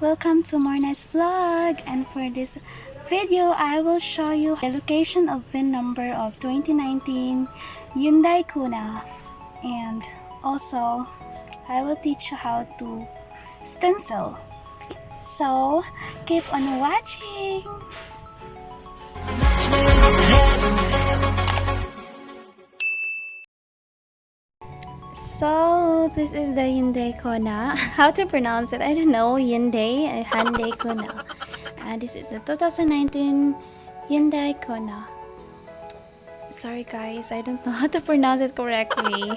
Welcome to Morna's vlog, and for this video I will show you the location of VIN number of 2019 Hyundai Kona, and also I will teach you how to stencil. So keep on watching. So this is the Hyundai Kona. How to pronounce it? I don't know. Hyundai Kona. This is the 2019 Hyundai Kona. Sorry guys, I don't know how to pronounce it correctly.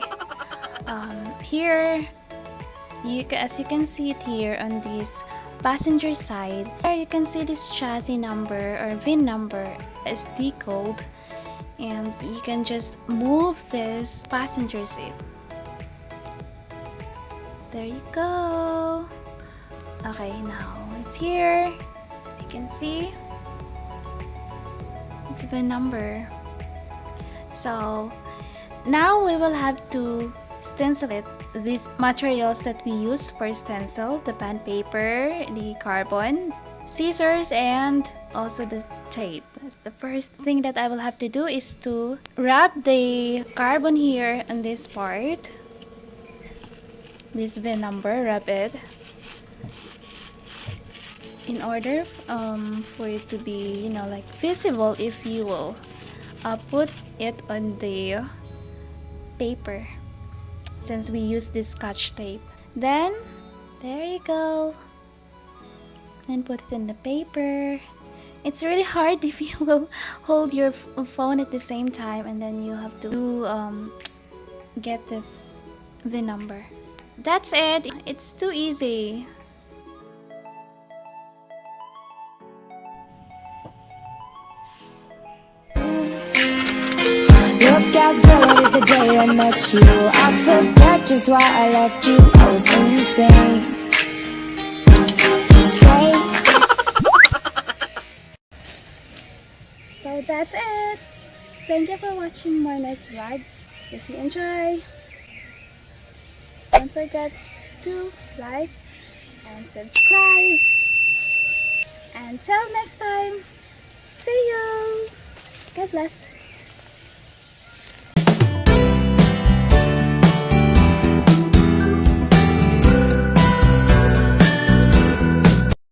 Here, as you can see it here on this passenger side, here you can see this chassis number or VIN number is decoded, and you can just move this passenger seat. There you go. Okay, now it's here. As you can see, it's the number. So now we will have to stencil it. These materials that we use for stencil: the band paper, the carbon, scissors, and also the tape. The first thing that I will have to do is to wrap the carbon here on this part. This VIN number, wrap it in order for it to be, like visible if you will put it on the paper, since we use this Scotch tape. Then there you go, and put it in the paper. It's really hard if you will hold your phone at the same time, and then you have to get this VIN number. That's it. It's too easy. Look as good as the day I met you. I forgot just why I left you. I was insane. So that's it. Thank you for watching Morna's vlog. If you enjoy, don't forget to like and subscribe. Until next time, see you. God bless.